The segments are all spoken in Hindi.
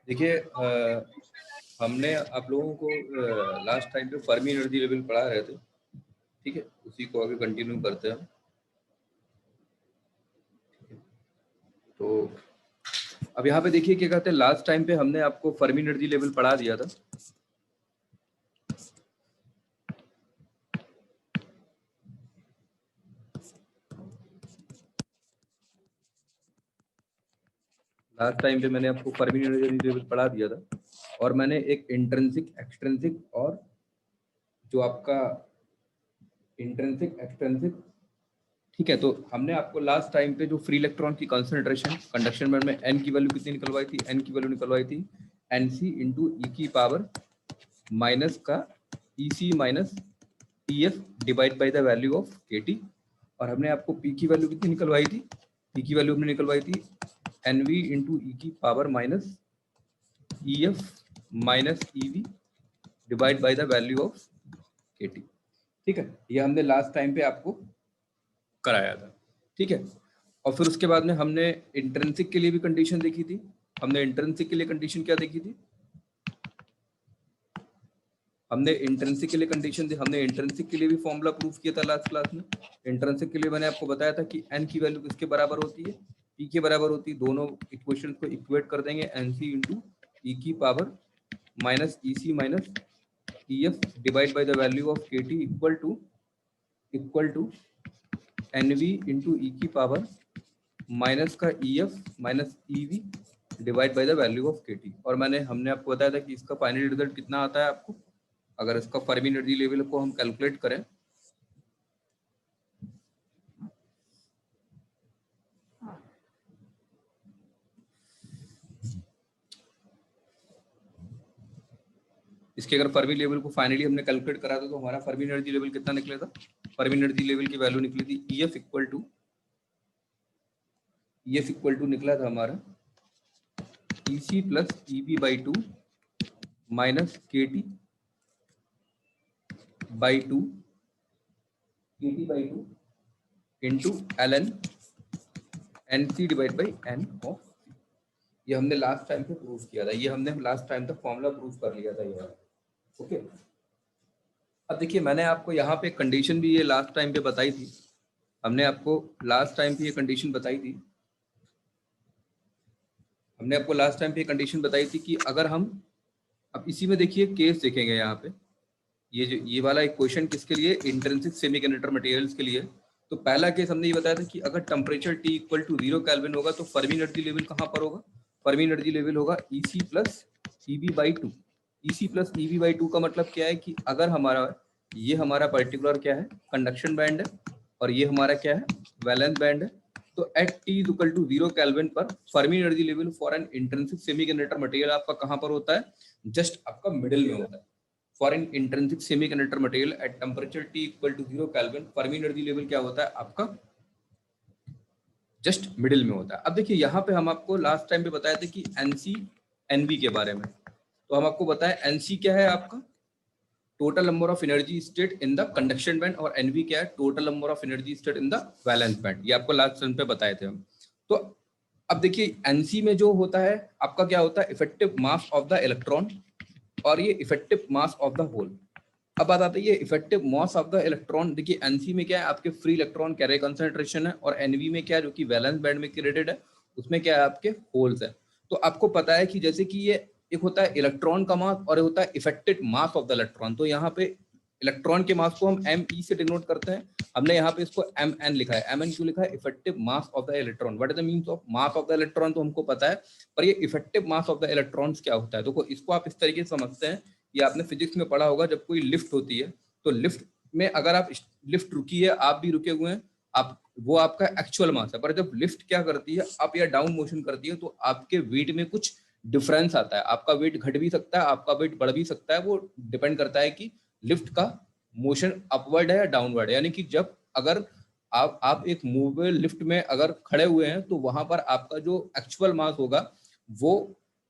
देखिए हमने आप लोगों को लास्ट टाइम पे फर्मी एनर्जी लेवल पढ़ा रहे थे, ठीक है, उसी को आगे कंटिन्यू करते हैं। तो अब यहाँ पे देखिए क्या कहते हैं, लास्ट टाइम पे हमने आपको फर्मी एनर्जी लेवल पढ़ा दिया था। लास्ट टाइम पे मैंने आपको फर्मी एनर्जी लेवल पढ़ा दिया था, और मैंने एक इंट्रिंसिक, एक्सट्रिंसिक और जो आपका इंट्रिंसिक, एक्सट्रिंसिक, ठीक है, तो हमने आपको लास्ट टाइम पे जो फ्री इलेक्ट्रॉन की कंसंट्रेशन कंडक्शन बैंड में n की वैल्यू कितनी निकलवाई थी, n की वैल्यू निकलवाई थी Nc इंटू ई की पावर माइनस का Ec minus Ef divide by the value of Kt, और हमने आपको P की वैल्यू कितनी निकलवाई थी, P की वैल्यू हमने निकलवाई थी Nv इंटू ई की power minus Ef minus Ev divide by the value of Kt, ठीक है, ये हमने लास्ट टाइम पे आपको कराया था, ठीक है। और फिर उसके बाद में हमने इंट्रिंसिक के लिए भी कंडीशन देखी थी। हमने इंट्रिंसिक के लिए कंडीशन क्या देखी थी, हमने इंट्रिंसिक के लिए कंडीशन दी, हमने इंट्रिंसिक के लिए भी फॉर्मूला प्रूफ किया था लास्ट क्लास में। इंट्रिंसिक के लिए मैंने आपको बताया था कि n की वैल्यू किसके बराबर होती है, p के बराबर होती है। दोनों इक्वेशन को इक्वेट कर देंगे, nc इंटू ई की power minus ec minus ef divide by the value of kt equal to nv into E की पावर माइनस का ef minus ev divide by the value of kt। और हमने आपको बताया था कि इसका फाइनल रिजल्ट कितना आता है आपको, अगर इसका फर्मी एनर्जी लेवल को हम कैलकुलेट करें, इसके अगर फर्मी लेवल को फाइनली हमने कैलकुलेट करा था तो हमारा फर्मी एनर्जी लेवल कितना निकला था, फर्मी एनर्जी लेवल की वैल्यू निकली थी EF इक्वल टू निकला था हमारा EC plus EB by 2 minus KT by 2 into ln NC divide by N of, ये हमने लास्ट टाइम पे प्रूफ किया था, ये हमने लास्ट टाइम तक फॉर्मूला प्रूफ कर लिया था ये, ओके। अब देखिए मैंने आपको यहाँ पे कंडीशन भी ये लास्ट टाइम पे बताई थी, हमने आपको लास्ट टाइम पे ये कंडीशन बताई थी, हमने आपको लास्ट टाइम पे कंडीशन बताई थी कि अगर हम, अब इसी में देखिए केस देखेंगे यहाँ पे, ये वाला एक क्वेश्चन किसके लिए, इंट्रिंसिक सेमीकंडक्टर मटेरियल्स के लिए। तो पहला केस हमने ये बताया था कि अगर temperature T equal to 0 kelvin होगा तो फर्मी एनर्जी लेवल कहाँ पर होगा, फर्मी एनर्जी लेवल होगा EC plus EB by 2। EC plus EB by 2 का मतलब क्या है कि अगर हमारा ये हमारा पर्टिकुलर क्या है कंडक्शन बैंड है और ये हमारा क्या है वैलेंस बैंड है, तो at T equal to 0 kelvin पर Fermi energy level for an intrinsic semiconductor material आपका कहाँ पर होता है, जस्ट आपका मिडिल में होता है। For an intrinsic semiconductor material at temperature T equal to 0 Kelvin, Fermi energy level क्या होता है आपका जस्ट मिडिल में होता है। अब देखिए यहाँ पे हम आपको लास्ट टाइम पे बताए थे कि NC NV के बारे में, तो हम आपको बताया NC क्या है आपका total number of energy state in the conduction band, और NV क्या है total number of energy state in the valence band, ये आपको लास्ट टाइम पे बताए थे हम। तो अब देखिए NC में जो होता है आपका क्या होता है effective mass of the electron, और ये effective mass of the hole. अब बात आती है effective mass of the electron, देखिए एनसी में क्या है आपके फ्री इलेक्ट्रॉन कैरियर कंसंट्रेशन है, और एनवी में क्या है जो कि वैलेंस बैंड में क्रिएटेड है उसमें क्या है आपके होल्स है। तो आपको पता है कि जैसे कि ये एक होता है इलेक्ट्रॉन का मास और एक होता है effective mass of the electron, तो यहाँ पे इलेक्ट्रॉन के मास को हम ME से डिनोट करते हैं, हमने यहाँ पे इसको MN लिखा है। MN क्यों लिखा है, effective mass of the electron. What is the means of mass of the electron तो हमको पता है, पर ये effective mass of the electrons क्या होता है, देखो इसको आप इस तरीके से समझते हैं, ये आपने फिजिक्स में पढ़ा होगा, जब कोई लिफ्ट होती है तो लिफ्ट में अगर आप लिफ्ट रुकी है, आप भी रुके हुए हैं, आप वो आपका एक्चुअल मास है, पर जब लिफ्ट क्या करती है अप या डाउन मोशन करती है तो आपके वेट में कुछ डिफरेंस आता है, आपका वेट घट भी सकता है, आपका वेट बढ़ भी सकता है, वो डिपेंड करता है कि लिफ्ट का मोशन अपवर्ड है या डाउनवर्ड है। यानी कि जब अगर आप एक मूवेबल लिफ्ट में अगर खड़े हुए हैं तो वहां पर आपका जो एक्चुअल मास होगा वो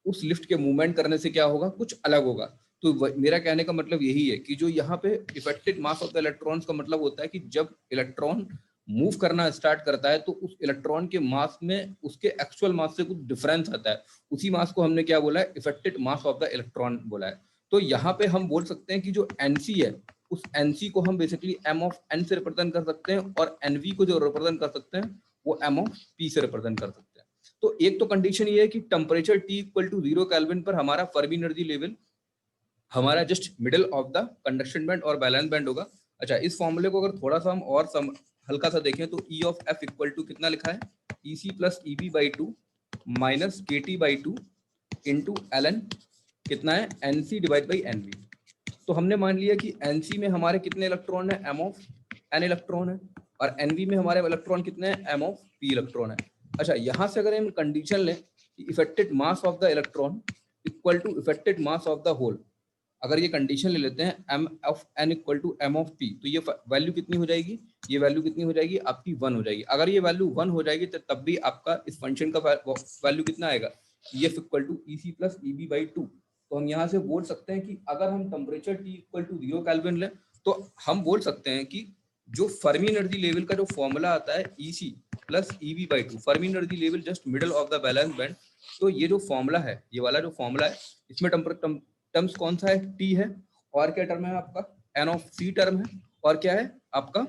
उस लिफ्ट के मूवमेंट करने से क्या होगा, कुछ अलग होगा। तो मेरा कहने का मतलब यही है कि जो यहाँ पे affected mass of the electrons का मतलब होता है कि जब इलेक्ट्रॉन मूव करना स्टार्ट करता है तो उस इलेक्ट्रॉन के मास में उसके एक्चुअल मास से कुछ डिफरेंस आता है, उसी मास को हमने क्या बोला है, affected mass of the electron बोला है। तो यहाँ पे हम बोल सकते हैं कि जो एनसी है उस एनसी को हम बेसिकली एम ऑफ एन से रिप्रेजेंट कर सकते हैं और एनवी को जो रिप्रेजेंट कर सकते हैं वो एम ऑफ पी से रिप्रेजेंट कर सकते हैं। तो एक तो कंडीशन ये है कि temperature T equal to 0 kelvin पर हमारा फर्मी एनर्जी लेवल हमारा just middle of the conduction band और बैलेंस बैंड होगा। अच्छा, इस फॉर्मूले को अगर थोड़ा सा हम और हल्का सा देखें तो E of F equal to कितना लिखा है, E C plus E B by two minus K T by two into L N कितना है, N C divide by N V. तो हमने मान लिया कि एन सी में हमारे कितने इलेक्ट्रॉन है, एम ऑफ एन इलेक्ट्रॉन है, और एन वी में हमारे इलेक्ट्रॉन कितने हैं, एम ऑफ पी इलेक्ट्रॉन है। अच्छा, यहाँ से अगर हम कंडीशन लें कि effected mass of the electron equal to effected mass of the hole, अगर ये कंडीशन ले लेते हैं M of N equal to M of P, तो ये वैल्यू कितनी हो जाएगी, ये वैल्यू कितनी हो जाएगी आपकी 1 हो जाएगी। अगर ये वैल्यू 1 हो जाएगी तो तब भी आपका इस फंक्शन का वैल्यू कितना आएगा, F equal to E C plus E B by two. तो हम यहाँ से बोल सकते हैं कि अगर हम temperature T equal to 0 kelvin लें तो हम बोल सकते हैं कि जो फर्मी एनर्जी लेवल का जो फॉर्मूला आता है E C plus E B by two, Fermi energy level just middle of the valence band, तो ये जो फॉर्मूला है, ये वाला जो फॉर्मूला है, इसमें टर्म्स कौन सा है, टी है, और क्या टर्म है आपका, एन ऑफ सी टर्म है, और क्या है आपका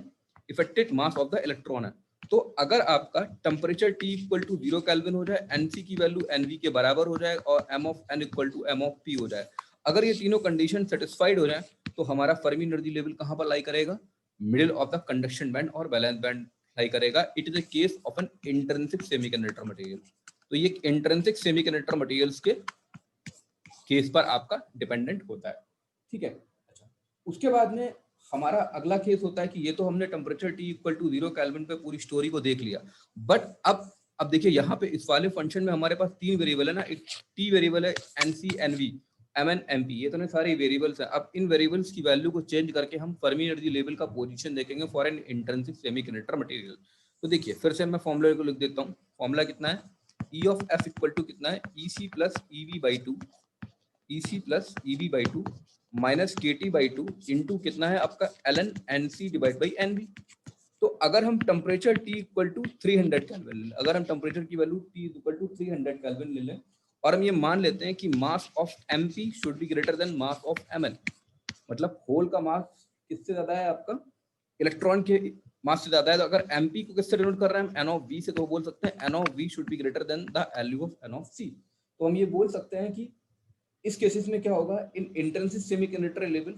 effected mass of the electron है। तो अगर आपका temperature T equal to 0 kelvin हो जाए, एनसी की वैल्यू एनवी के बराबर हो जाए और M of N equal to M of P हो जाए, अगर ये तीनों कंडीशन सेटिस्फाइड हो जाए तो हमारा फर्मी एनर्जी लेवल कहां पर लाई करेगा, middle of the conduction band और बैलेंस बैंड लाई करेगा। It is a case of N intrinsic semiconductor material. तो ये इंट्रिंसिक सेमीकंडक्टर मटेरियल्स के केस पर आपका डिपेंडेंट होता है, ठीक है। अच्छा, उसके बाद में हमारा अगला केस होता है कि ये तो हमने temperature T equal to 0 kelvin पे पूरी स्टोरी को देख लिया, बट अब देखिए यहाँ पे इस वाले फंक्शन में हमारे पास 3 वेरिएबल है ना, एक टी वेरिएबल है, NC NV M N M P, ये तो सारे वेरिएबल्स हैं। अब इन वेरिएबल्स की वैल्यू को चेंज करके हम फर्मी एनर्जी लेवल का पोजीशन देखेंगे for an intrinsic semiconductor material. तो देखिए फिर से मैं फॉर्मूला को लिख देता हूँ। फॉर्मूला कितना है, E of F equal to कितना है, E C plus E V by two, E C plus E B by two minus K T by two into कितना है आपका L N N C divide by N V. तो अगर हम temperature T equal to 300 kelvin, अगर हम टेम्परेचर की value T equal to 300 kelvin ले लें और हम ये मान लेते हैं कि मास of M P should be greater than mass of M N, मतलब होल का मास किससे ज्यादा है, आपका इलेक्ट्रॉन के मास से ज्यादा है। तो अगर एम पी को किससे डिनोट कर रहे हैं, एन ऑफ वी से, तो बोल सकते हैं N of V should be greater than the value of N of C. तो हम ये बोल सकते हैं कि इस केसेस में क्या होगा, in intrinsic semiconductor level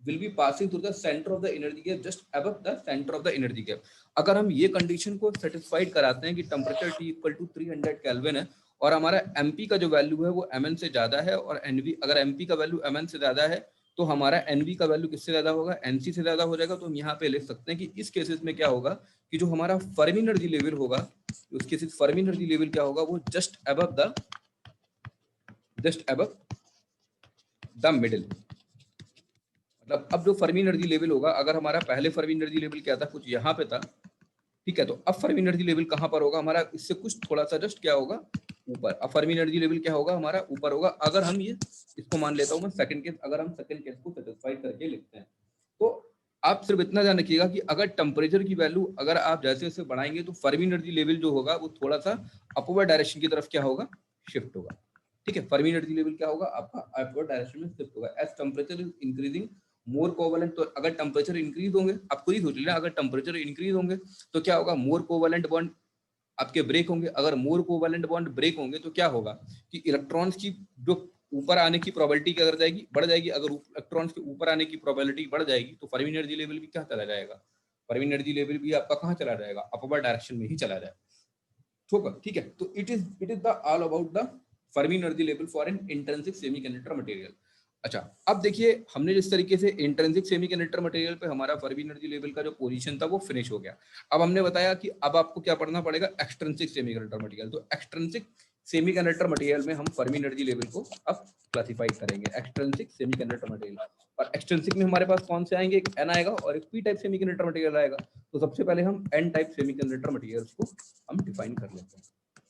will be passing through the center of the energy gap just above the center of the energy gap। अगर हम ये कंडीशन को सेटिस्फाइड कराते हैं कि temperature T equal to 300 kelvin है और हमारा MP का जो वैल्यू है वो Mn से ज्यादा है, और NV अगर MP का वैल्यू Mn से ज्यादा है तो हमारा NV का वैल्यू किससे ज्यादा होगा, NC से ज्यादा हो जाएगा। तो हम यहाँ पे लिख सकते हैं कि इस केसेस में क्या होगा कि जो हमारा फर्मी एनर्जी लेवल होगा, उस केसेस फर्मी एनर्जी लेवल क्या होगा, वो जस्ट अबव द मिडिल। मतलब अब जो फर्मी एनर्जी लेवल होगा, अगर हमारा पहले फर्मी एनर्जी लेवल क्या था, कुछ यहाँ पे था, ठीक है, तो अब फर्मी एनर्जी लेवल कहाँ पर होगा हमारा, इससे कुछ थोड़ा सा जस्ट क्या होगा ऊपर। अब फर्मी एनर्जी लेवल क्या होगा हमारा, ऊपर होगा। अगर हम ये इसको मान लेता हूँ मैं सेकंड केस, अगर हम सेकंड केस को सेटिस्फाई करके लिखते हैं तो आप सिर्फ इतना ध्यान रखिएगा कि अगर टेम्परेचर की वैल्यू अगर आप जैसे जैसे बढ़ाएंगे तो फर्मी एनर्जी लेवल जो होगा वो थोड़ा सा अपवर्ड डायरेक्शन की तरफ क्या होगा, शिफ्ट होगा, ठीक है। फर्मी एनर्जी लेवल क्या होगा आपका अपवर्ड डायरेक्शन में शिफ्ट होगा as temperature is increasing more covalent. तो अगर टेम्परेचर इंक्रीज होंगे, आप खुद ही सोच लीजिए, अगर टेम्परेचर इंक्रीज होंगे तो क्या होगा, मोर कोवलेंट बॉन्ड आपके ब्रेक होंगे। अगर मोर कोवलेंट बॉन्ड ब्रेक होंगे तो क्या होगा कि इलेक्ट्रॉन्स की जो ऊपर आने की प्रोबेबिलिटी क्या कर जाएगी, बढ़ जाएगी। अगर इलेक्ट्रॉन्स के ऊपर आने की प्रोबेबिलिटी बढ़ जाएगी तो फर्मी एनर्जी लेवल भी क्या चला जाएगा, फर्मी एनर्जी लेवल भी आपका कहाँ चला जाएगा, अपवर्ड डायरेक्शन में ही चला जाएगा, ठीक है। तो it is the all about the Fermi energy level for an intrinsic semiconductor material. अच्छा, अब देखिए हमने जिस तरीके से इंट्रिंसिक सेमीकंडक्टर मटेरियल पे हमारा फर्मी एनर्जी लेवल का जो पोजीशन था वो फिनिश हो गया। अब हमने बताया कि अब आपको क्या पढ़ना पड़ेगा, एक्सट्रिंसिक सेमीकंडक्टर मटेरियल। तो एक्सट्रिंसिक सेमीकंडक्टर मटेरियल में हम फर्मी एनर्जी लेवल को अब क्लासिफाई करेंगे, एक्सट्रिंसिक सेमीकंडक्टर मटेरियल। और एक्सट्रिंसिक में हमारे पास कौन से आएंगे, एक एन आएगा और एक पी टाइप सेमीकंडक्टर मटेरियल आएगा। तो सबसे पहले हम एन टाइप सेमीकंडक्टर मटेरियल्स को हम डिफाइन कर लेते हैं।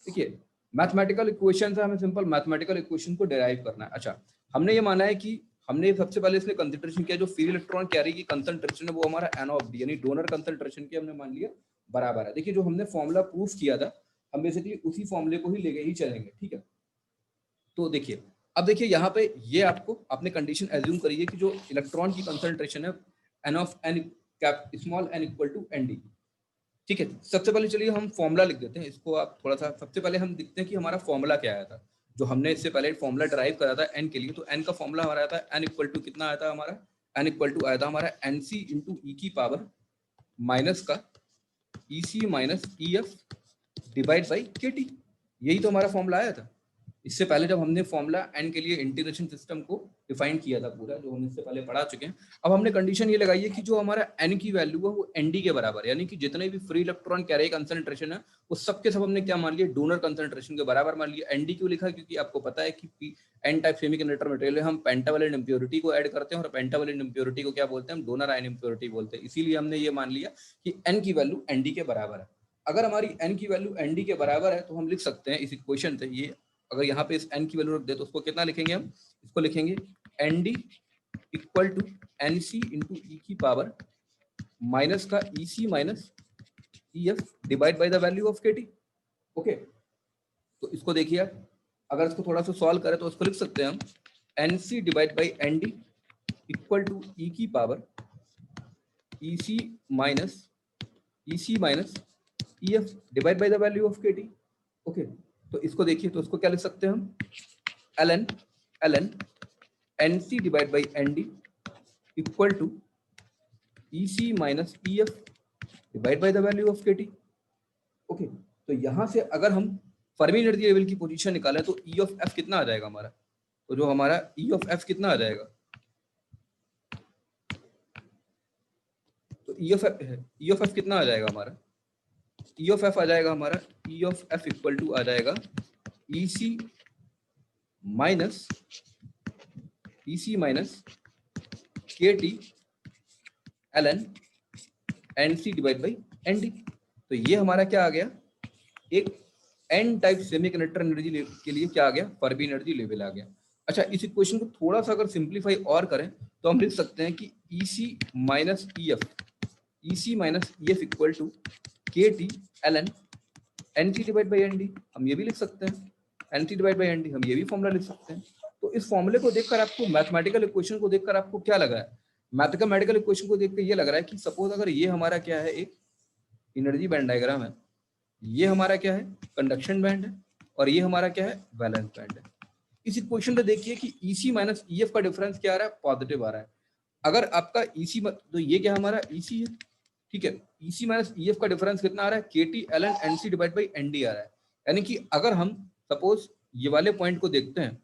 देखिए मैथमेटिकल इक्वेशन है, हमें सिंपल मैथमेटिकल इक्वेशन को डिराइव करना है। अच्छा, हमने ये माना है कि हमने सबसे पहले इसने कंसंट्रेशन किया, जो फ्री इलेक्ट्रॉन कैरी की कंसंट्रेशन है वो हमारा एन ऑफ डी यानी डोनर कंसंट्रेशन के हमने मान लिया बराबर है। देखिए जो हमने फॉर्मूला प्रूफ किया था, हम बेसिकली उसी फॉर्मूले को ही लेके ही चलेंगे, ठीक है। तो देखिए अब देखिए यहाँ पे ये आपको आपने कंडीशन एज्यूम करी है कि जो इलेक्ट्रॉन की कंसंट्रेशन है N of N cap small N equal to N D, ठीक है। सबसे पहले चलिए हम फॉर्मूला लिख देते हैं, इसको आप थोड़ा सा सबसे पहले हम देखते हैं कि हमारा फॉर्मूला क्या आया था। जो हमने इससे पहले फॉर्मूला ड्राइव करा था एन के लिए, तो एन का फॉर्मूला हमारा आया था एन इक्वल टू कितना आया था हमारा, एन इक्वल टू आया था हमारा एन सी इंटू ई की पावर माइनस का E C minus E F divide by K T, यही तो हमारा फॉर्मूला आया था। इससे पहले जब हमने फॉर्मूला एन के लिए इंटीग्रेशन सिस्टम को डिफाइन किया था पूरा, जो हम इससे पहले पढ़ा चुके हैं। अब हमने कंडीशन ये लगाई है कि जो हमारा एन की वैल्यू है वो एन डी के बराबर, यानी कि जितने भी फ्री इलेक्ट्रॉन कैरी कंसंट्रेशन है वो सब के सब हमने क्या मान लिया, डोनर कंसंट्रेशन के बराबर मान लिया। एन डी क्यों लिखा, क्योंकि आपको पता है कि एन टाइप सेमीकंडक्टर मटेरियल में हम पेंटावैलेंट इंप्योरिटी को ऐड करते हैं, और पेंटावैलेंट इंप्योरिटी को क्या बोलते हैं, हम डोनर आयन इंप्योरिटी बोलते हैं। इसीलिए हमने ये मान लिया कि एन की वैल्यू एन डी के बराबर है। अगर हमारी एन की वैल्यू एन डी के बराबर है तो हम लिख सकते हैं इस इक्वेशन से, ये अगर यहाँ पे इस n की वैल्यू रख दे तो उसको कितना लिखेंगे हम, इसको लिखेंगे N D equal to N C into E की पावर माइनस का E C minus E F divide by the value of K T. Okay, तो इसको देखिए आप, अगर इसको थोड़ा सा सॉल्व करें तो इसको लिख सकते हैं हम N C divide by N D equal to E की power E C minus E F divide by the value of K T. Okay, तो इसको देखिए, तो इसको क्या लिख सकते हैं हम, ln N C divide by N D equal to E C minus E F divide by the value of K T. Okay, तो यहाँ से अगर हम फर्मी एनर्जी लेवल की पोजीशन निकालें तो ई ऑफ एफ कितना आ जाएगा हमारा, तो जो हमारा ई ऑफ एफ कितना आ जाएगा, तो ई ऑफ एफ कितना आ जाएगा हमारा, ई ऑफ एफ आ जाएगा हमारा, E of F equal to आ जाएगा E C minus K T ln N C divide by N D. तो ये हमारा क्या आ गया, एक एन टाइप सेमीकंडक्टर एनर्जी के लिए क्या आ गया, फर्मी एनर्जी लेवल आ गया। अच्छा, इस इक्वेशन को थोड़ा सा अगर सिंप्लीफाई और करें तो हम लिख सकते हैं कि E C minus E F equal to K T ln N C divide by N D. हम ये भी लिख सकते हैं N C divide by N D, हम ये भी फॉर्मूला लिख सकते हैं। तो इस फॉर्मूले को देखकर आपको, मैथमेटिकल इक्वेशन को देखकर आपको क्या लग रहा है, मैथमेटिकल इक्वेशन को देखकर ये लग रहा है कि सपोज अगर ये हमारा क्या है, एक एनर्जी बैंड डायग्राम है, ये हमारा क्या है, कंडक्शन बैंड है, और ये हमारा क्या है, वैलेंस बैंड है। इस इक्वेशन में देखिए कि E C minus E F का डिफरेंस क्या आ रहा है, पॉजिटिव आ रहा है। अगर आपका ई सी, तो ये क्या हमारा ई सी है, ठीक है। E C minus E F का डिफरेंस कितना आ रहा है, K T ln N C divide by N D आ रहा है। यानी कि अगर हम सपोज ये वाले पॉइंट को देखते हैं,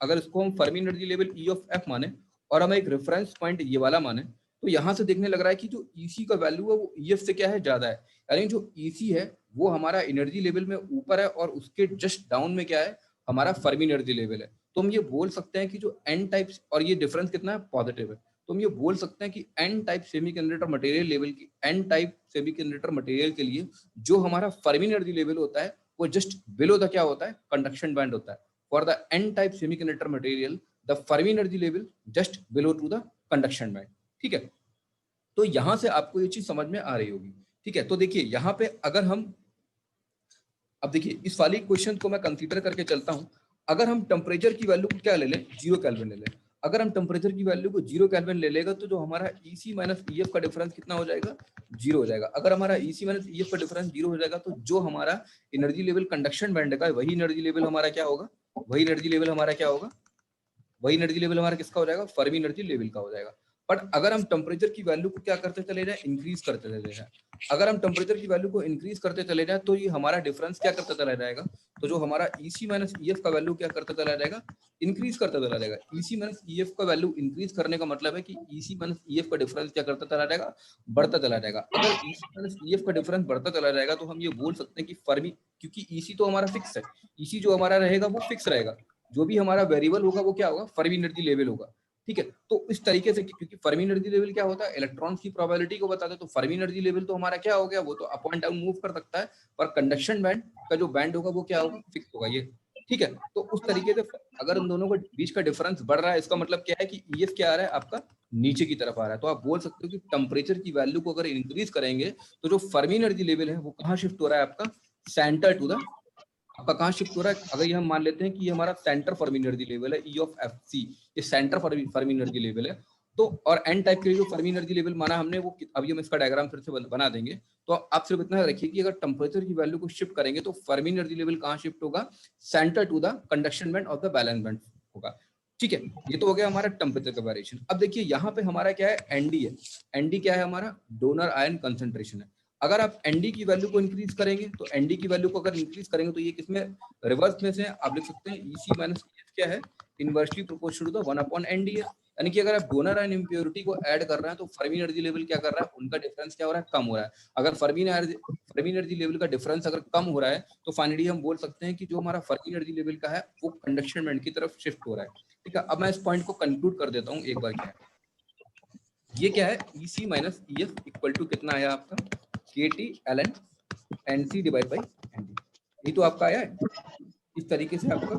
अगर इसको हम Fermi energy level E of F माने और हम एक रेफरेंस पॉइंट ये वाला माने, तो यहाँ से देखने लग रहा है कि जो ई सी का वैल्यू है वो ई एफ से क्या है, ज्यादा है। यानी जो ई सी है वो हमारा एनर्जी लेवल में ऊपर है और उसके जस्ट डाउन में क्या है, हमारा फर्मी एनर्जी लेवल है। तो हम ये बोल सकते हैं कि जो एन टाइप, और ये डिफरेंस कितना है, पॉजिटिव है। तो हम ये बोल सकते हैं कि N type semiconductor material level की, एन टाइप सेमीकंडक्टर मटेरियल के लिए जो हमारा फर्मी एनर्जी लेवल होता है वो जस्ट बिलो द क्या होता है, कंडक्शन बैंड होता है। For the N type semiconductor material the Fermi energy level just below to the conduction band, ठीक है। तो यहां से आपको ये चीज समझ में आ रही होगी, ठीक है। तो देखिए यहाँ पे अगर हम, अब देखिए इस वाली क्वेश्चन को मैं कंसीडर करके चलता हूं। अगर हम टेम्परेचर की वैल्यू को क्या ले लें, 0 केल्विन ले लें। अगर हम टेम्परेचर की वैल्यू को 0 केल्विन ले लेगा तो जो हमारा EC माइनस EF का डिफरेंस कितना हो जाएगा, 0 हो जाएगा। अगर हमारा EC माइनस EF का डिफरेंस 0 हो जाएगा तो जो हमारा एनर्जी लेवल कंडक्शन बैंड का है वही एनर्जी लेवल हमारा क्या होगा, वही एनर्जी लेवल हमारा क्या होगा, वही एनर्जी लेवल हमारा किसका हो जाएगा, फर्मी एनर्जी लेवल का हो जाएगा। बट अगर हम टेम्परेचर की वैल्यू को क्या करते चले जाए, इंक्रीज करते चले जाए, अगर हम टेम्परेचर की वैल्यू को इंक्रीज करते चले जाए तो ये हमारा डिफरेंस क्या करता चला जाएगा, तो जो हमारा EC माइनस EF का वैल्यू क्या करता चला जाएगा, इंक्रीज करता चला जाएगा। EC माइनस EF का वैल्यू इंक्रीज करने का मतलब है कि EC माइनस EF का डिफरेंस क्या करता चला जाएगा, बढ़ता चला जाएगा। अगर EC माइनस EF का डिफरेंस बढ़ता चला जाएगा तो हम ये बोल सकते हैं कि फर्मी, क्योंकि EC तो हमारा फिक्स है, EC जो हमारा रहेगा वो फिक्स रहेगा, जो भी हमारा वेरिएबल होगा वो क्या होगा, फर्मी एनर्जी लेवल होगा। ठीक है, तो इस तरीके से, क्योंकि फर्मी एनर्जी लेवल क्या होता है, इलेक्ट्रॉन्स की प्रोबेबिलिटी को बताते हैं, तो फर्मी एनर्जी लेवल तो हमारा क्या हो गया, वो तो अप एंड डाउन मूव कर सकता है, पर कंडक्शन बैंड का जो बैंड होगा वो क्या होगा, फिक्स होगा ये। ठीक है, तो उस तरीके से अगर उन दोनों के बीच का डिफरेंस बढ़ रहा है, इसका मतलब क्या है कि EF क्या आ रहा है आपका, नीचे की तरफ आ रहा है। तो आप बोल सकते हो कि टेम्परेचर की वैल्यू को अगर इंक्रीज करेंगे तो जो फर्मी एनर्जी लेवल है वो कहाँ शिफ्ट हो रहा है आपका, सेंटर टू द, आपका कहाँ शिफ्ट हो रहा है, अगर ये हम मान लेते हैं कि ये हमारा सेंटर फर्मी एनर्जी लेवल है E ऑफ FC, ये सेंटर फर्मी एनर्जी लेवल है। तो और एन टाइप के लिए जो फर्मी एनर्जी लेवल माना हमने वो, अभी हम इसका डायग्राम फिर से बना देंगे। तो आप सिर्फ इतना रखिए कि अगर टेम्परेचर की वैल्यू को शिफ्ट करेंगे तो फर्मी एनर्जी लेवल कहाँ शिफ्ट होगा, centre to the conduction band of the valence band होगा। ठीक है, ये तो हो गया हमारा टेम्परेचर का वेरिएशन। अब देखिए यहाँ पे हमारा क्या है, ND है। ND क्या है हमारा, डोनर आयन कंसंट्रेशन है। अगर आप ND की वैल्यू को इंक्रीज करेंगे तो ND की वैल्यू को अगर इंक्रीज करेंगे तो ये किसमें, रिवर्स में से आप लिख सकते हैं EC माइनस EF क्या है, inversely proportional to the 1/ND है। यानी कि अगर आप डोनर एंड इम्प्योरिटी को ऐड कर रहे हैं तो फर्मी एनर्जी लेवल क्या कर रहा है, उनका डिफरेंस क्या हो रहा है, कम हो रहा है। अगर फर्मी एनर्जी लेवल का डिफरेंस अगर कम हो रहा है तो फाइनली हम बोल सकते हैं कि जो हमारा फर्मी एनर्जी लेवल का है वो कंडक्शन बैंड की तरफ शिफ्ट हो रहा है। ठीक है, अब मैं इस पॉइंट को कंक्लूड कर देता हूँ एक बार। क्या है ये, क्या है, EC minus EF equal to कितना आया आपका, KT ln NC divide by ND। ये तो आपका आया है इस तरीके से, आपका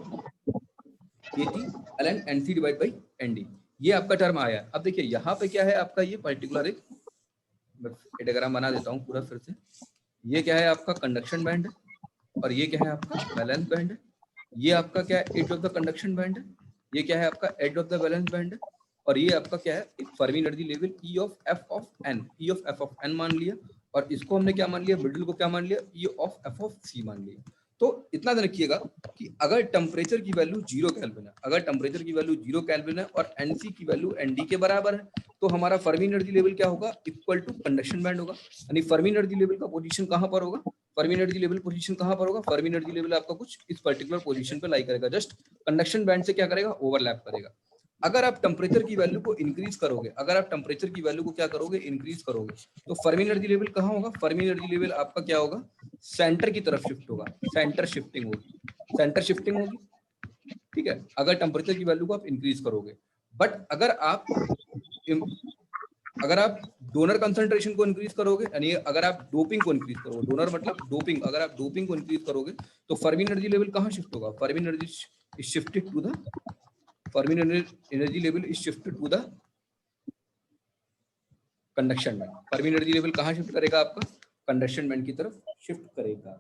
KT ln NC divide by ND, ये आपका टर्म आया है। अब देखिए यहाँ पे क्या है आपका, ये पर्टिकुलर एक डायग्राम बना देता हूँ पूरा फिर से। ये क्या है आपका, कंडक्शन बैंड है, और ये क्या है आपका, बैलेंस बैंड है। ये आपका क्या है, edge of the conduction band है। ये क्या है आपका, edge of the valence band है। और ये आपका क्या है, एक Fermi energy level E of F of N मान लिया, और इसको हमने क्या मान लिया, मिडिल को क्या मान लिया, E of F of C मान लिया। तो इतना ध्यान रखिएगा कि अगर टेम्परेचर की वैल्यू 0 केल्विन है, अगर टेम्परेचर की वैल्यू 0 केल्विन है और NC की वैल्यू ND के बराबर है, तो हमारा फर्मी एनर्जी लेवल क्या होगा, इक्वल टू कंडक्शन बैंड होगा। यानी फर्मी एनर्जी लेवल का पोजीशन कहां पर होगा, फर्मी एनर्जी लेवल पोजीशन कहां पर होगा, फर्मी एनर्जी लेवल आपका कुछ इस पर्टिकुलर पोजीशन पे लाई करेगा, जस्ट कंडक्शन बैंड से क्या करेगा, ओवरलैप करेगा। अगर आप टेम्परेचर की वैल्यू को इंक्रीज करोगे, अगर आप टेम्परेचर की वैल्यू को क्या करोगे, इंक्रीज करोगे, तो फर्मी एनर्जी लेवल कहां होगा, फर्मी एनर्जी लेवल आपका क्या होगा, सेंटर की तरफ शिफ्ट होगा, सेंटर शिफ्टिंग होगी, सेंटर शिफ्टिंग होगी। ठीक है, अगर टेम्परेचर की वैल्यू को आप इंक्रीज करोगे। बट अगर आप डोनर कंसंट्रेशन को इंक्रीज करोगे, यानी अगर आप डोपिंग को इंक्रीज करोगे, डोनर मतलब डोपिंग, अगर आप डोपिंग को इंक्रीज करोगे तो फर्मी एनर्जी लेवल कहां शिफ्ट होगा, Fermi energy is shifted to the, Fermi energy level is shifted to the conduction band. Fermi energy level कहां शिफ्ट करेगा, आपका कंडक्शन बैंड की तरफ शिफ्ट करेगा।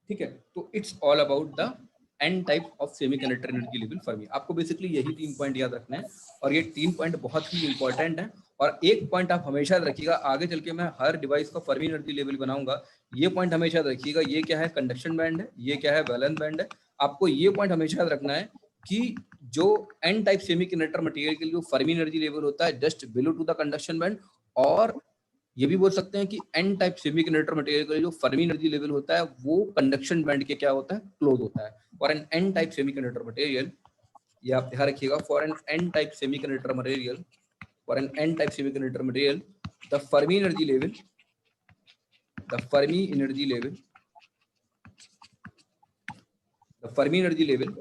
ठीक है, तो it's all about the N type of semiconductor energy level Fermi. आपको बेसिकली यही 3 पॉइंट याद रखना है, और ये 3 पॉइंट बहुत ही इंपॉर्टेंट है। और एक पॉइंट आप हमेशा याद रखिएगा, आगे चल के मैं हर डिवाइस का फर्मी एनर्जी लेवल बनाऊंगा, ये पॉइंट हमेशा याद रखिएगा, ये क्या है, कंडक्शन बैंड है, ये क्या है, बैलेंस बैंड है। आपको ये पॉइंट हमेशा याद रखना है कि जो एन टाइप सेमीकंडक्टर मटेरियल के लिए जो फर्मी एनर्जी लेवल होता है just below to the conduction band, और ये भी बोल सकते हैं कि एन टाइप सेमीकंडक्टर मटेरियल का जो फर्मी एनर्जी लेवल होता है वो कंडक्शन बैंड के क्या होता है, क्लोज होता है। For an N type semiconductor material, ये आप ध्यान रखिएगा, for an N type semiconductor material, for an N type semiconductor material, the Fermi energy level, the Fermi energy level, the Fermi energy level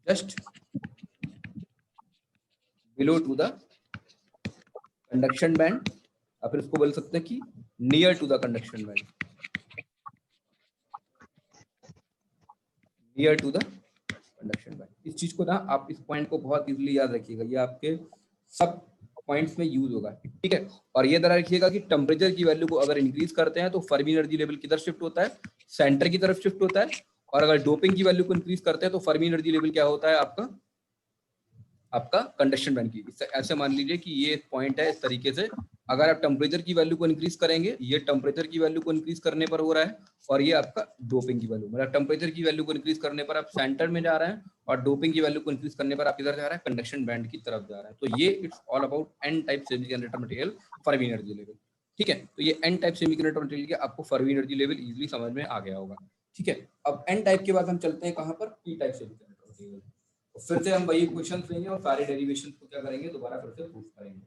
just below to the conduction band, आप फिर इसको बोल सकते हैं कि near to the conduction band, near to the conduction band. इस चीज को ना आप इस पॉइंट को बहुत इजीली याद रखिएगा, ये आपके सब पॉइंट्स में यूज होगा। ठीक है, और ये ध्यान रखिएगा कि टेम्परेचर की वैल्यू को अगर इंक्रीज करते हैं तो फर्मी एनर्जी लेवल किधर शिफ्ट होता है, सेंटर की तरफ शिफ्ट होता है। और अगर डोपिंग की वैल्यू को इंक्रीज करते हैं तो फर्मी एनर्जी लेवल क्या होता है आपका, आपका कंडक्शन बैंड की। ऐसे मान लीजिए कि ये पॉइंट है, इस तरीके से अगर आप टेम्परेचर की वैल्यू को इंक्रीज करेंगे, ये टेम्परेचर की वैल्यू को इंक्रीज करने पर हो रहा है, और ये आपका डोपिंग की वैल्यू, मतलब टेम्परेचर की वैल्यू को इंक्रीज करने पर आप सेंटर में जा रहे हैं, और डोपिंग की वैल्यू को इंक्रीज करने पर आप किधर जा रहा है, कंडक्शन बैंड की तरफ जा रहा है। तो ये it's all about an type semiconductor material Fermi energy level. ठीक है, तो ये एन टाइप सेमीकंडक्टर मटेरियल के आपको फर्मी एनर्जी लेवल इजीली समझ में आ गया होगा। ठीक है, अब एन टाइप के बाद हम चलते हैं कहां पर, पी टाइप सेमीकंडक्टर मटेरियल। तो फिर से हम वही क्वेश्चन लेंगे और सारे डेरिवेशन को क्या करेंगे, दोबारा फिर से प्रूफ करेंगे।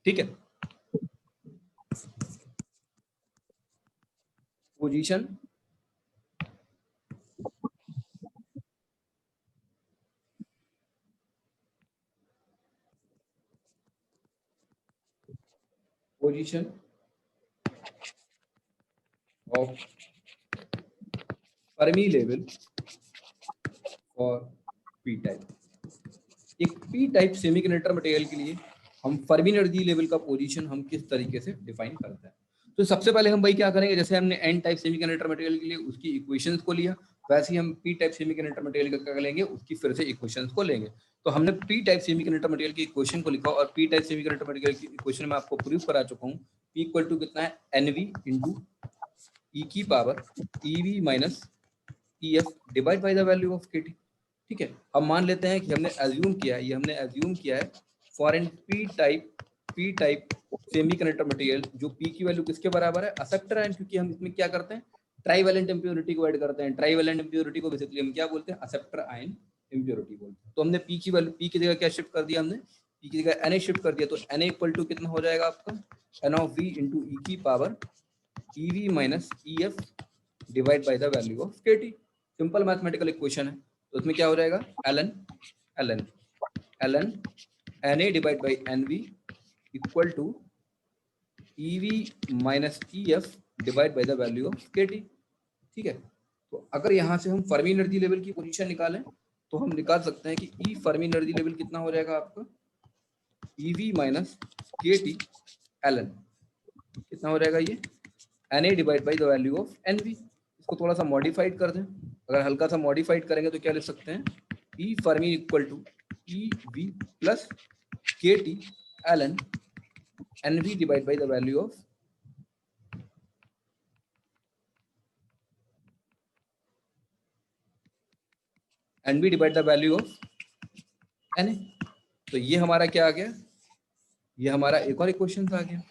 ठीक है, position, position of Fermi level for P type. एक पी टाइप सेमीकंडक्टर मटेरियल के लिए हम फर्मी एनर्जी लेवल का पोजीशन हम किस तरीके से डिफाइन करते हैं। तो सबसे पहले हम भाई क्या करेंगे, जैसे हमने एन टाइप सेमीकंडक्टर मटेरियल के लिए उसकी इक्वेशंस को लिया, वैसे ही हम पी टाइप सेमीकंडक्टर मटेरियल का क्या लेंगे, उसकी फिर से इक्वेशंस को लेंगे। तो हमने पी टाइप सेमीकंडक्टर मटेरियल की इक्वेशन को लिखा, और पी टाइप सेमीकंडक्टर मटेरियल की इक्वेशन में आपको प्रूफ करा चुका हूँ, पी इक्वल टू कितना है, एनवी इंटू ई की power EV minus E F divide by the value of K T. ठीक है, हम मान लेते हैं कि हमने एज्यूम किया है, ये हमने एज्यूम किया है for an P type semiconductor material, जो पी की वैल्यू किसके बराबर है, एक्सेप्टर आयन, क्योंकि हम इसमें क्या करते हैं, ट्राइवेलेंट इम्प्योरिटी को ऐड करते हैं। ट्राइवेलेंट इम्प्योरिटी को बेसिकली हम क्या बोलते हैं, एक्सेप्टर आयन इम्प्योरिटी बोलते हैं। तो हमने पी की वैल्यू, पी की जगह क्या शिफ्ट कर दिया, हमने पी की जगह एन शिफ्ट कर दिया। तो एन इक्वल टू कितना हो जाएगा आपका, N of V into E की power E V minus E F divide by the value of K T. Simple mathematical equation है। तो उसमें क्या हो जाएगा, ln ln ln N A divide by N V equal to E V minus E F divide by the value of K T. ठीक है, तो अगर यहाँ से हम फर्मी एनर्जी लेवल की पोजीशन निकालें, तो हम निकाल सकते हैं कि ई फर्मी एनर्जी लेवल कितना हो जाएगा आपका, E V minus K T ln, कितना हो जाएगा ये, N A divide by the value of N V. इसको थोड़ा सा मॉडिफाइड कर दें, अगर हल्का सा मॉडिफाइड करेंगे तो क्या लिख सकते हैं, E Fermi equal to E V plus K T L N N V divide by the value of N V divide the value of N A. तो ये हमारा क्या आ गया, ये हमारा एक और इक्वेशन आ गया।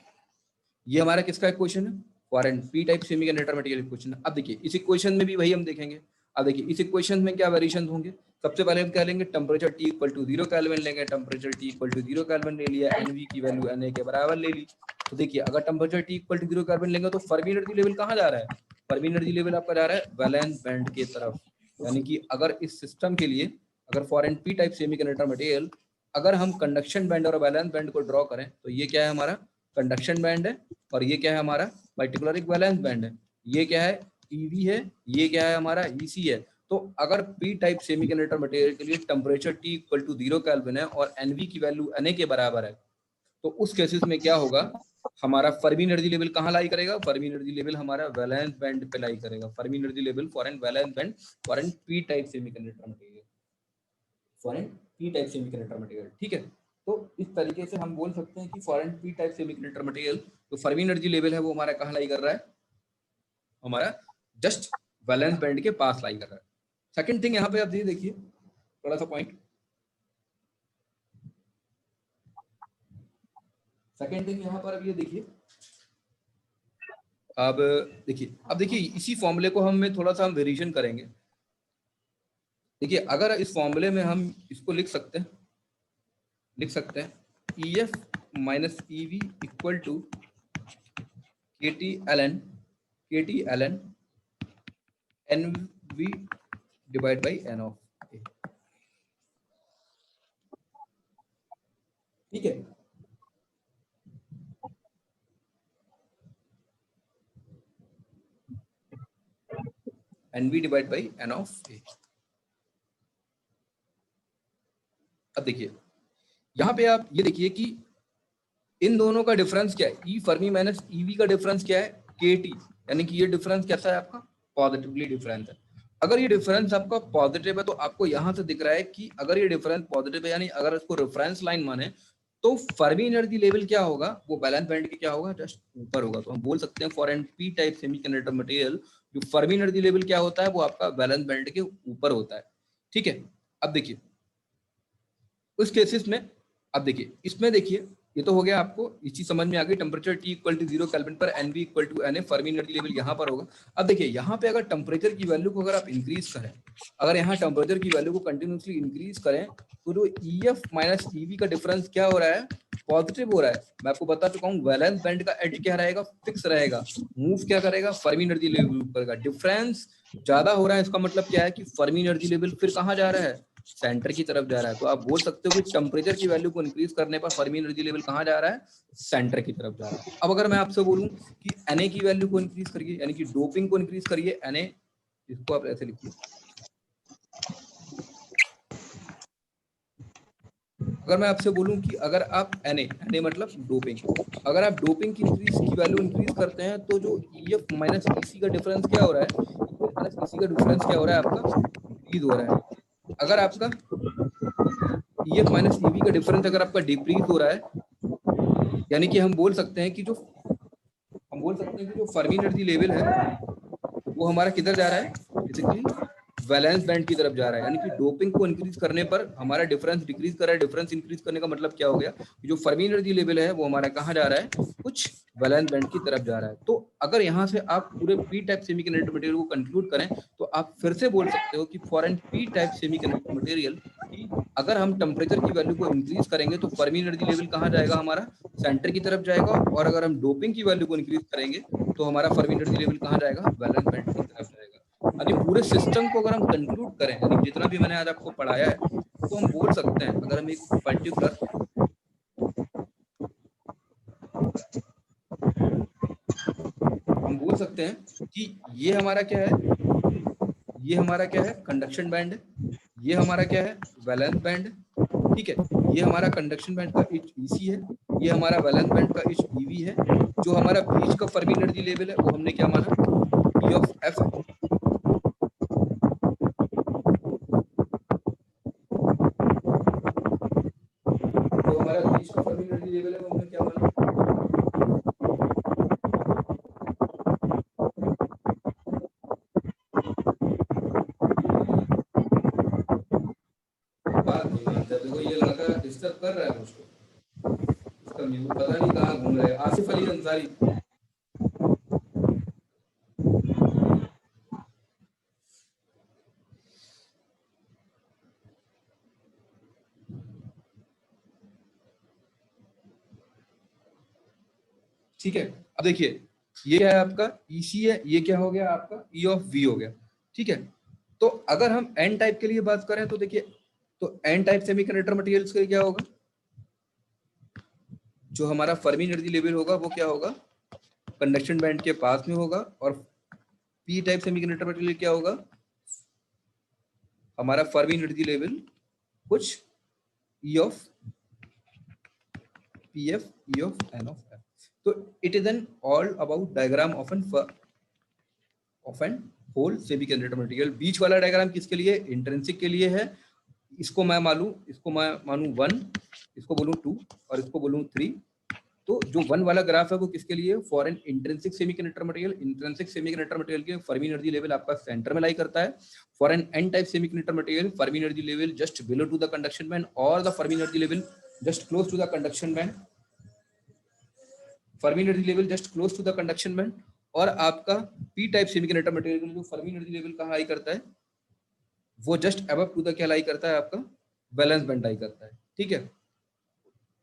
ये हमारा किसका इक्वेशन है, for an P type semiconductor material equation. अब देखिए इस इक्वेशन में भी वही हम देखेंगे। अब देखिए इस इक्वेशन में क्या वेरिएशन होंगे, सबसे पहले हम क्या लेंगे, temperature T equal to 0 kelvin लेंगे। Temperature T equal to 0 kelvin ले लिया, एनवी की वैल्यू एन ए के बराबर ले ली। तो देखिए अगर temperature T equal to 0 kelvin लेंगे तो फर्मी एनर्जी लेवल कहाँ जा रहा है, फर्मी एनर्जी लेवल आपका जा रहा है वैलेंस बैंड की तरफ। यानी कि अगर इस सिस्टम के लिए, अगर for an P type semiconductor material, अगर हम कंडक्शन बैंड और वैलेंस बैंड को ड्रॉ करें, तो ये क्या है, हमारा कंडक्शन बैंड है, और ये क्या है, हमारा पर्टिकुलर एक वैलेंस बैंड है। ये क्या है, ईवी है, ये क्या है, हमारा ईसी है। तो अगर पी टाइप सेमीकंडक्टर मटेरियल के लिए temperature T equal to 0 kelvin है और एनवी की वैल्यू एन के बराबर है, तो उस केसेस में क्या होगा, हमारा फर्मी एनर्जी लेवल कहाँ लाई करेगा, फर्मी एनर्जी लेवल हमारा वैलेंस बैंड पे लाई करेगा। Fermi energy level for an valence band for an P type semiconductor material, for an P type semiconductor material. ठीक है, तो इस तरीके से हम बोल सकते हैं कि for an P type semiconductor material जो फर्मी एनर्जी लेवल है वो हमारा कहाँ लाई कर रहा है, हमारा जस्ट वैलेंस बैंड के पास लाई कर रहा है। सेकंड थिंग यहाँ पे आप ये देखिए थोड़ा सा पॉइंट, सेकंड थिंग यहाँ पर अब ये देखिए, अब देखिए इसी फॉर्मूले को हम थोड़ा सा हम वेरिएशन करेंगे। देखिए अगर इस फॉर्मूले में हम इसको लिख सकते हैं E F minus E V equal to K T L N V divide by N of A. ठीक है, N V divide by N of A. अब देखिए यहाँ पे आप ये देखिए कि इन दोनों का डिफरेंस क्या है, ई फर्मी माइनस ईवी का डिफरेंस क्या है, के टी, यानी कि ये डिफरेंस कैसा है आपका, पॉजिटिवली डिफरेंस है। अगर ये डिफरेंस आपका पॉजिटिव है तो आपको यहां से दिख रहा है कि अगर ये डिफरेंस पॉजिटिव है, यानी अगर इसको रेफरेंस लाइन माने, तो फर्मी एनर्जी लेवल क्या होगा, वो बैलेंस बैंड के क्या होगा, जस्ट ऊपर होगा। तो हम बोल सकते हैं for an P type semiconductor material जो फर्मी एनर्जी लेवल क्या होता है, वो आपका बैलेंस बैंड के ऊपर होता है। ठीक है, अब देखिए उस केसेस में, अब देखिए इसमें देखिए ये तो हो गया, आपको ये चीज समझ में आ गई। Temperature T equal to 0 kelvin पर N B equal to N A, Fermi energy level यहाँ पर होगा। अब देखिए यहाँ पे अगर टेम्परेचर की वैल्यू को अगर आप इंक्रीज करें, अगर यहाँ टेम्परेचर की वैल्यू को कंटिन्यूसली इंक्रीज करें, तो जो EF माइनस EV का डिफरेंस क्या हो रहा है, पॉजिटिव हो रहा है। मैं आपको बता चुका हूँ वैलेंस बैंड का एज क्या रहेगा, फिक्स रहेगा, मूव क्या करेगा, फर्मी एनर्जी लेवल ऊपर का। डिफरेंस ज्यादा हो रहा है, इसका मतलब क्या है कि फर्मी एनर्जी लेवल फिर कहाँ जा रहा है, सेंटर की तरफ जा रहा है। तो आप बोल सकते हो कि टेम्परेचर की वैल्यू को इंक्रीज करने पर फर्मी एनर्जी लेवल कहाँ जा रहा है, सेंटर की तरफ जा रहा है। अब अगर मैं आपसे बोलूं कि Na की वैल्यू को इंक्रीज करिए, यानी कि डोपिंग को इंक्रीज करिए, Na, इसको आप ऐसे लिखिए, अगर मैं आपसे बोलूं कि अगर आप Na मतलब डोपिंग, अगर आप डोपिंग की वैल्यू इंक्रीज करते हैं, तो जो EF माइनस EC का डिफरेंस क्या हो रहा है, EF माइनस EC का डिफरेंस क्या हो रहा है, आपका इंक्रीज हो रहा है। अगर आपका EF माइनस EV का डिफरेंस अगर आपका डिक्रीज हो रहा है, यानी कि हम बोल सकते हैं कि जो फर्मी एनर्जी लेवल है वो हमारा किधर जा रहा है, बेसिकली वैलेंस बैंड की तरफ जा रहा है। यानी कि डोपिंग को इंक्रीज करने पर हमारा डिफरेंस डिक्रीज कर रहा है। डिफरेंस इंक्रीज करने का मतलब क्या हो गया, जो फर्मी एनर्जी लेवल है वो हमारा कहाँ जा रहा है, कुछ वैलेंस बैंड की तरफ जा रहा है। तो अगर यहाँ से आप पूरे पी टाइप सेमीकंडक्टर मटेरियल को कंक्लूड करें, तो आप फिर से बोल सकते हो कि for an P type semiconductor material कि अगर हम टेम्परेचर की वैल्यू को इंक्रीज करेंगे तो फर्मी एनर्जी लेवल कहाँ जाएगा, हमारा सेंटर की तरफ जाएगा। और अगर हम डोपिंग की वैल्यू को इंक्रीज करेंगे तो हमारा फर्मी एनर्जी लेवल कहाँ जाएगा, वैलेंस बैंड की तरफ जाएगा। यानी पूरे सिस्टम को अगर हम कंक्लूड करें, यानी जितना भी मैंने आज आपको पढ़ाया है, तो हम बोल सकते हैं, अगर हम एक पर्टिकुलर हम बोल सकते हैं कि ये हमारा क्या है, ये हमारा क्या है, कंडक्शन बैंड, ये हमारा क्या है, वैलेंस बैंड। ठीक है, ये हमारा कंडक्शन बैंड का इच EC है, ये हमारा वैलेंस बैंड का इच EV है। जो हमारा बीच का फर्मी एनर्जी लेवल है वो हमने क्या माना, E ऑफ F है। जो हमारा बीच का फर्मी एनर्जी लेवल है वो हमने क्या माना, बात नहीं मानता। देखो ये लड़का डिस्टर्ब कर रहा है मुझको, इसका म्यूट पता नहीं कहाँ घूम रहा है, आसिफ अली अंसारी। ठीक है, अब देखिए ये क्या है आपका EC है, ये क्या हो गया आपका E ऑफ V हो गया। ठीक है, तो अगर हम N टाइप के लिए बात करें तो देखिए, तो N टाइप सेमीकंडक्टर मटेरियल्स के लिए क्या होगा, जो हमारा फर्मी एनर्जी लेवल होगा वो क्या होगा, कंडक्शन बैंड के पास में होगा। और P टाइप सेमीकंडक्टर मटेरियल क्या होगा, हमारा फर्मी एनर्जी लेवल कुछ E of PF, E of N of F। तो it is an all about diagram of an whole semiconductor material. बीच वाला डायग्राम किसके लिए, इंट्रिंसिक के लिए है। इसको मैं मानूं 1, इसको बोलूं 2 और इसको बोलूं 3। तो जो 1 वाला ग्राफ है वो किसके लिए, for an intrinsic semiconductor material. Intrinsic semiconductor material के फर्मी एनर्जी लेवल आपका सेंटर में लाई करता है। For an N type semiconductor material Fermi energy level just below to the conduction band और the Fermi energy level just close to the conduction band, Fermi energy level just close to the conduction band. और आपका पी टाइप सेमीकंडक्टर मटेरियल जो फर्मी एनर्जी लेवल कहाँ लाई करता है, वो जस्ट अबव टू द क्या लाई करता है, आपका बैलेंस बैंड लाई करता है। ठीक है,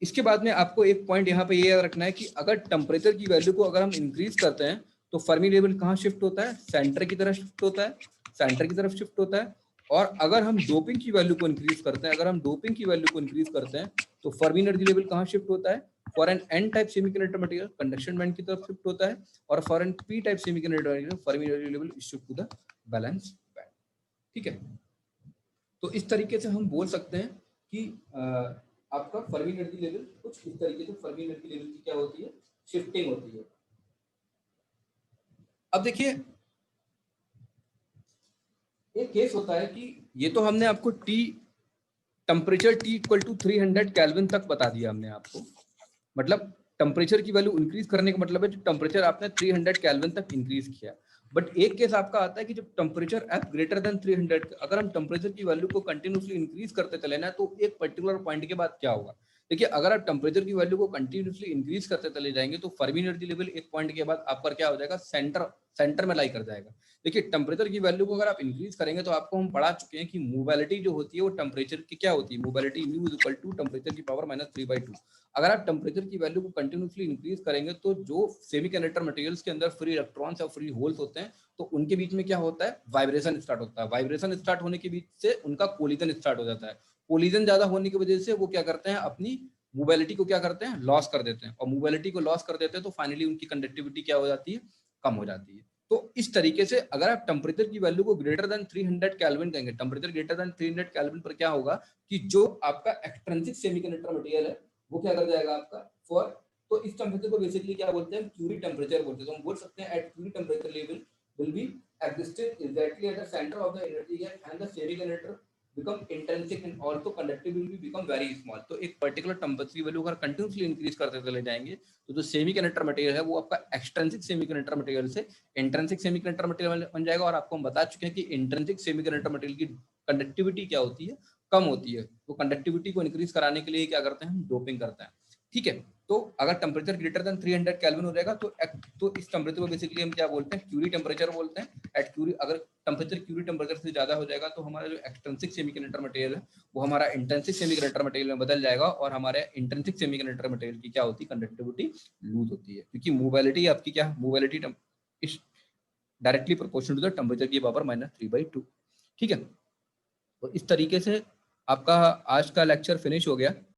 इसके बाद में आपको एक पॉइंट यहाँ पे ये याद रखना है कि अगर टेम्परेचर की वैल्यू को अगर हम इंक्रीज करते हैं तो फर्मी लेवल कहाँ शिफ्ट होता है, सेंटर की तरफ शिफ्ट होता है, सेंटर की तरफ शिफ्ट होता है। और अगर हम डोपिंग की वैल्यू को इंक्रीज करते हैं, अगर हम डोपिंग की वैल्यू को इंक्रीज करते हैं तो फर्मी एनर्जी लेवल कहाँ शिफ्ट होता है, for an N type semiconductor material conduction band की तरफ शिफ्ट होता है। और for an P type semiconductor material Fermi energy level shift to the valence band. ठीक है, तो इस तरीके से हम बोल सकते हैं कि आपका फर्मी एनर्जी लेवल कुछ इस तरीके से फर्मी एनर्जी लेवल की क्या होती है, शिफ्टिंग होती है। अब देखिए एक केस होता है कि ये तो हमने आपको temperature T equal to 300 kelvin तक बता दिया हमने आपको, मतलब टेम्परेचर की वैल्यू इंक्रीज करने का मतलब है जो टेम्परेचर आपने 300 केल्विन तक इंक्रीज किया। बट एक केस आपका आता है कि जब टेम्परेचर F ग्रेटर देन 300, अगर हम टेम्परेचर की वैल्यू को कंटिन्यूसली इंक्रीज करते चले ना तो एक पर्टिकुलर पॉइंट के बाद क्या होगा। देखिए अगर आप टेम्परेचर की वैल्यू को कंटिन्यूसली इंक्रीज करते चले जाएंगे तो फर्मी एनर्जी लेवल एक पॉइंट के बाद आपका क्या हो जाएगा, सेंटर में लाई कर जाएगा। देखिए टेम्परेचर की वैल्यू को अगर आप इंक्रीज करेंगे तो आपको हम पढ़ा चुके हैं कि मोबिलिटी जो होती है वो टेम्परेचर की क्या होती है, mobility mu is equal to temperature की पावर -3/2। अगर आप टेम्परेचर की वैल्यू को कंटिन्यूसली इंक्रीज करेंगे तो जो सेमीकंडक्टर मटेरियल्स के अंदर फ्री इलेक्ट्रॉन्स या फ्री होल्स होते हैं तो उनके बीच में क्या होता है, वाइब्रेशन स्टार्ट होता है। वाइब्रेशन स्टार्ट होने के बीच से उनका कोलिजन स्टार्ट हो जाता है। कोलिजन ज्यादा होने की वजह से वो क्या करते हैं, अपनी मोबिलिटी को क्या करते हैं, लॉस कर देते हैं, और मोबिलिटी को लॉस कर देते हैं तो फाइनली उनकी कंडक्टिविटी क्या हो जाती है, कम हो जाती है। तो इस तरीके से अगर आप टेम्परेचर की वैल्यू को ग्रेटर देन 300 केल्विन कहेंगे, टेम्परेचर ग्रेटर देन 300 केल्विन पर क्या होगा कि जो आपका एक्सट्रिंसिक सेमीकंडक्टर मटेरियल है वो क्या कर जाएगा आपका फॉर, तो इस टेम्परेचर को बेसिकली क्या बोलते हैं, क्यूरी टेम्परेचर बोलते हैं। तो हम बोल सकते हैं at Curie temperature level will be existed exactly at the center of the energy gap and the semiconductor become intrinsic and also conductivity will become very small। तो एक पर्टिकुलर टेम्परेचर वैल्यू अगर कंटिन्यूसली इंक्रीज करते चले जाएंगे तो जो सेमीकंडक्टर मटेरियल है वो आपका एक्सट्रिंसिक सेमीकंडक्टर मटेरियल से इंट्रिंसिक सेमीकंडक्टर मटेरियल बन जाएगा। और आपको हम बता चुके हैं कि इंट्रिंसिक सेमीकंडक्टर मटेरियल की कंडक्टिविटी क्या होती है, कम होती है। तो कंडक्टिविटी को इंक्रीज कराने के लिए क्या करते हैं, हम डोपिंग करते हैं। ठीक है, तो अगर टेम्परेचर ग्रेटर देन 300 केल्विन हो जाएगा तो इस टेम्परेचर को बेसिकली हम क्या बोलते हैं, क्यूरी टेम्परेचर बोलते हैं। एट क्यूरी अगर टेम्परेचर क्यूरी टेम्परेचर से ज्यादा हो जाएगा तो हमारा जो एक्सट्रिंसिक सेमीकंडक्टर मटेरियल है वो हमारा इंट्रिंसिक सेमीकंडक्टर मटेरियल में बदल जाएगा और हमारे इंट्रिंसिक सेमीकंडक्टर मटेरियल की क्या होती है, कंडक्टिविटी लूज होती है, क्योंकि मोबिलिटी आपकी क्या, mobility is directly proportional to the temperature की पावर -3/2। ठीक है, तो इस तरीके से आपका आज का लेक्चर फिनिश हो गया।